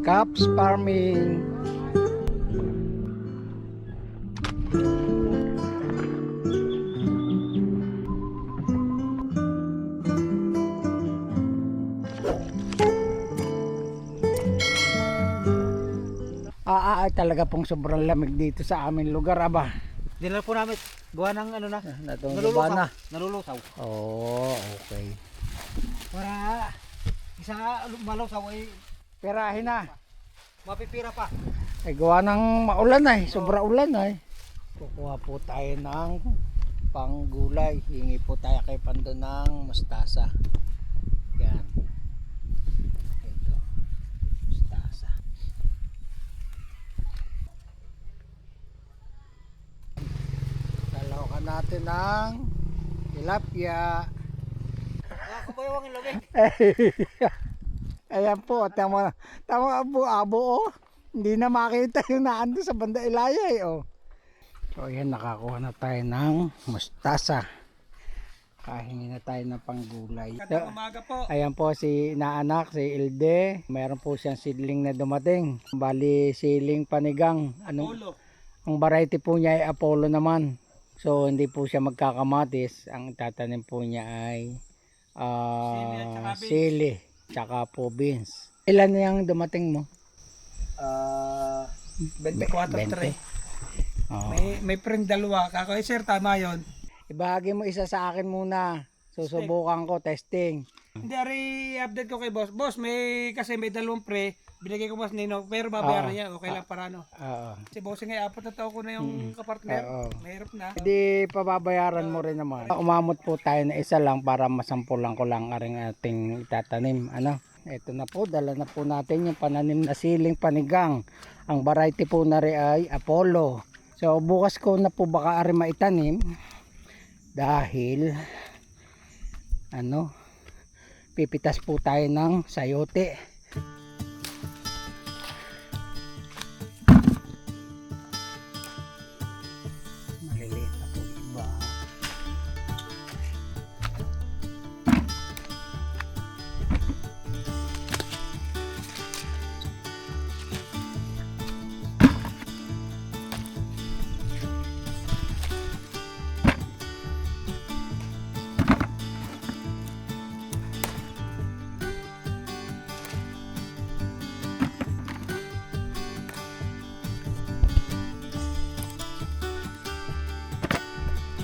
Caps Farming. Talaga pong sobrang lamig dito sa aming lugar, aba. Dinala po namin gawa ng ano na, Natungguba na. nalulusaw. Oh, okay. Para isa malawsaw ay Perahin na. mapipira pa. Ay gawa ng maulan ay, sobra ulan ay. Kukuha po tayo ng panggulay. Hingi po tayo kay Pando ng mustasa. Yan. Ito. Mustasa. Dalawakan natin ng tilapia. Kabayawang yung lamig. Ayan po, tama abo-abo oh. Hindi na makita yung naando sa banda ilaya eh oh. So ayan, nakakuha na tayo ng mustasa. Kahingi na tayo ng panggulay. Magandang umaga po. Ayan po si inaanak, si Ilde. Meron po siyang seedling na dumating. Bali siling panigang. Apollo. Ang variety po niya ay Apollo naman. So hindi po siya magkakamatis. Ang tatanim po niya ay sili tsaka po beans. Ilan na yung dumating mo? 24 tray. Oh. May print dalawa. Kako sir, tama yon. Ibahagi mo isa sa akin muna. Susubukan ko, testing. Hindi, update ko kay boss. Boss, kasi may dalawang pre. Binigay ko mas nino, pero babayaran niya. Okay lang para ano. Si boss nga, 4 na taon ko na yung kapartner. Mahirap na. Hindi pababayaran mo rin naman. Umamot po tayo na isa lang para masampulan ko lang aring ating itatanim. Ano? Ito na po, dala na po natin yung pananim na siling panigang. Ang variety po na rin ay Apollo. So bukas ko na po baka ari maitanim dahil pipitas po tayo ng sayote. Maliliit na po iba.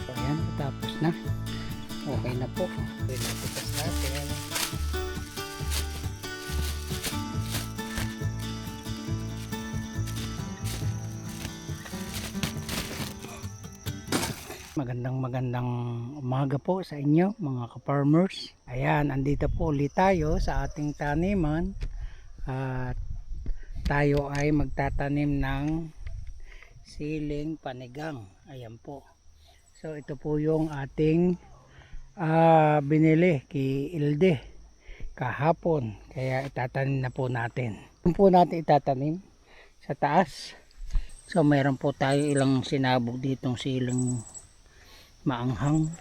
Ayan, tapos na. Okay na po. Pinapitas natin. Magandang umaga po sa inyo mga ka-farmers. Ayan, andito po ulit tayo sa ating taniman. At tayo ay magtatanim ng siling panigang. Ayan po. So ito po yung ating binili kay Ilde kahapon. Kaya itatanim na po natin. Ito po natin itatanim sa taas. So meron po tayo ilang sinabog ditong siling maanghang.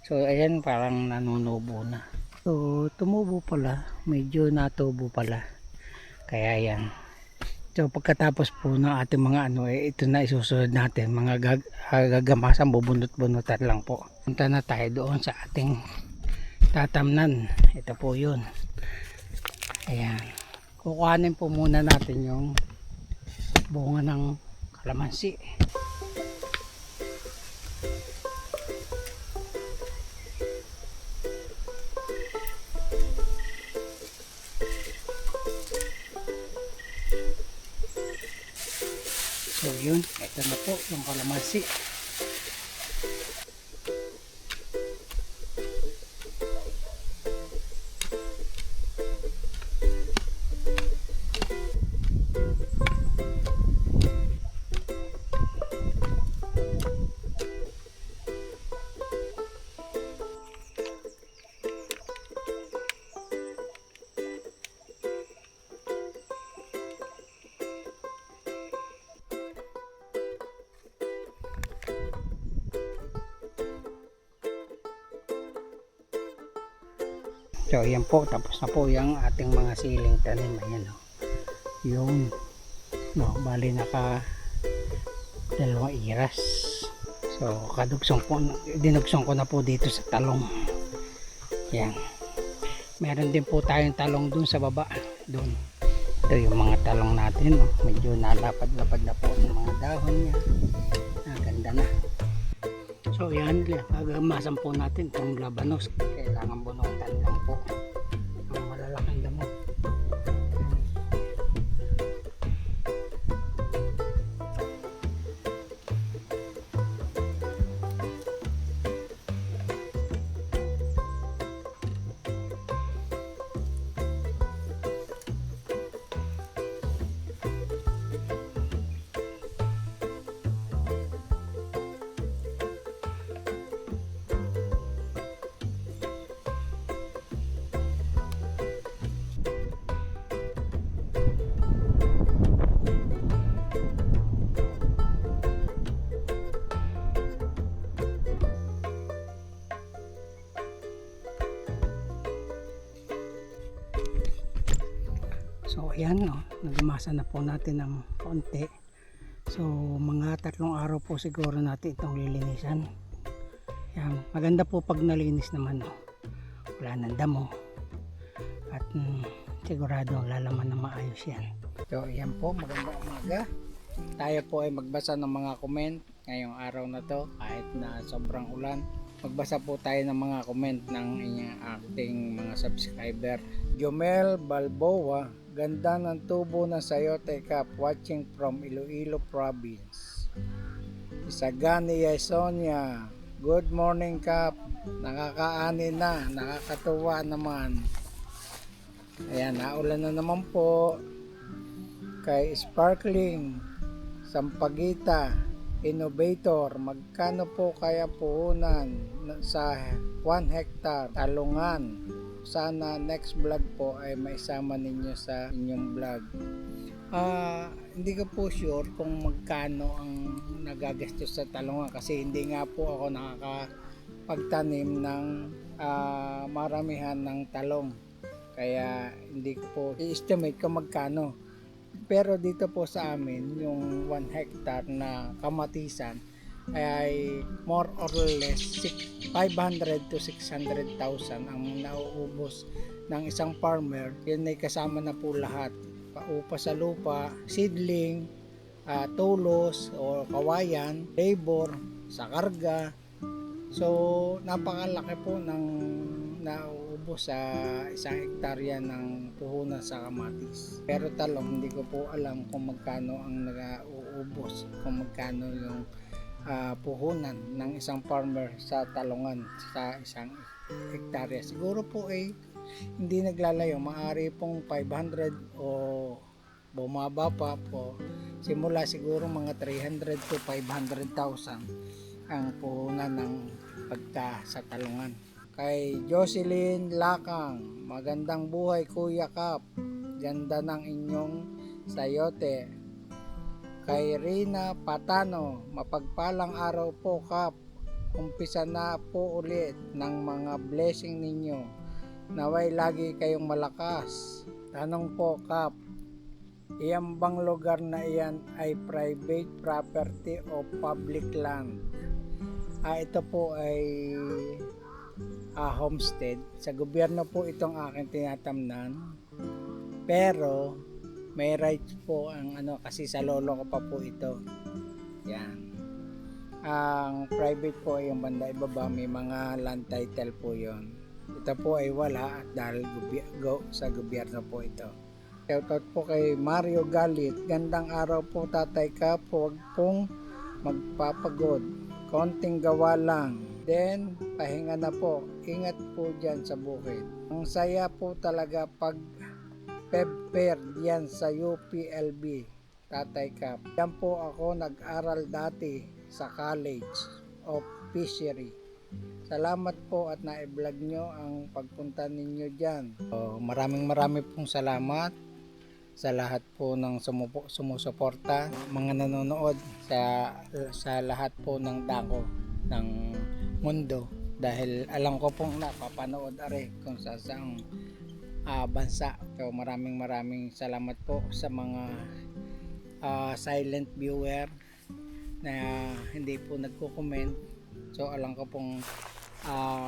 So ayan, parang nanunubo na. So tumubo pala. Medyo natubo pala. Kaya yan. So pagkatapos po ng ating mga ito na isusunod natin, mga gagamasan, bubunot-bunutan lang po. Punta na tayo doon sa ating tatamnan. Ito po yun. Ayan. Kukuhanin po muna natin yung bunga ng kalamansi. So yun, ito na po yung kalamansi. So ayan po, tapos na po yung ating mga siling tanim. Ayan o. Yun. No, bali naka dalawang iras. So dinugsong ko na po dito sa talong. Yan. Meron din po tayong talong dun sa baba. Dun. Ito yung mga talong natin. Oh. Medyo nalapad-lapad na po ang mga dahon niya. Ganda na. So yan, gagamasan po natin itong labanos. Kailangan bunutan lang po ang malalaking damo. So ayan, no, nagmasa na po natin ng konti. So mga 3 araw po siguro natin itong lilinisan. Yan, maganda po pag nalinis naman, no. Wala nang damo at sigurado lalaman na maayos yan. So ayan po, magandang umaga. Tayo po ay magbasa ng mga comment ngayong araw na to kahit na sobrang ulan. Magbasa po tayo ng mga comment ng inyong ating mga subscriber. Jomel Balboa, ganda ng tubo ng sayote Kap, watching from Iloilo Province. Isagani Sonia, good morning Kap, nakakaani na, nakakatuwa naman. Ayan, naulan na naman po. Kay Sparkling Sampagita Innovator, magkano po kaya puhunan sa 1 hectare talungan? Sana next vlog po ay maisama ninyo sa inyong vlog. Hindi ko po sure kung magkano ang nagagastos sa talungan kasi hindi nga po ako nakakapagtanim ng maramihan ng talong. Kaya hindi ko po i-estimate kung magkano. Pero dito po sa amin, yung 1 hectare na kamatisan ay more or less 500 to 600,000 ang nauubos ng isang farmer. Yun ay kasama na po lahat. Paupa sa lupa, seedling, tulos o kawayan, labor, sa karga. So napakalaki po ng nauubos sa isang hektarya ng puhunan sa kamatis. Pero talong, hindi ko po alam kung magkano ang nauubos, kung magkano yung puhunan ng isang farmer sa talungan sa isang hektarya. Siguro po ay hindi naglalayo, maaari pong 500 o bumaba pa po. Simula siguro mga 300 to 500,000 ang puhunan ng pagka sa talungan. Kay Jocelyn Lakang, magandang buhay Kuya Kap, ganda ng inyong sayote. Kay Rina Patano, mapagpalang araw po Kap, umpisa na po ulit ng mga blessing ninyo, naway lagi kayong malakas. Tanong po Kap, iyan bang lugar na iyan ay private property o public land? Ito po ay homestead. Sa gobyerno po itong aking tinatamnan. Pero may rights po ang kasi sa lolo ko pa po ito. Yan. Ang private po ay yung banda ibaba, may mga land title po yon. Ito po ay wala at dahil sa gobyerno po ito. Shoutout po kay Mario Galit. Gandang araw po Tatay Kap, huwag pong magpapagod. Konting gawa lang. Then, pahinga na po. Ingat po dyan sa bukid. Ang saya po talaga pag pepper diyan sa UPLB, Tatay Kap. Diyan po ako nag-aral dati sa College of Fishery. Salamat po at na-vlog nyo ang pagpunta ninyo dyan. Maraming pong salamat sa lahat po ng sumusuporta, mga nanonood sa lahat po ng dako ng mundo, dahil alam ko pong napapanood kung saang bansa. So maraming salamat po sa mga silent viewer na hindi po nagko-comment. So alam ko pong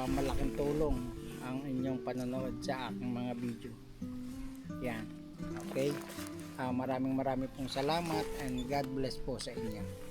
malaking tulong ang inyong panonood sa aking mga video. Yan. Okay. Maraming pong salamat and God bless po sa inyo.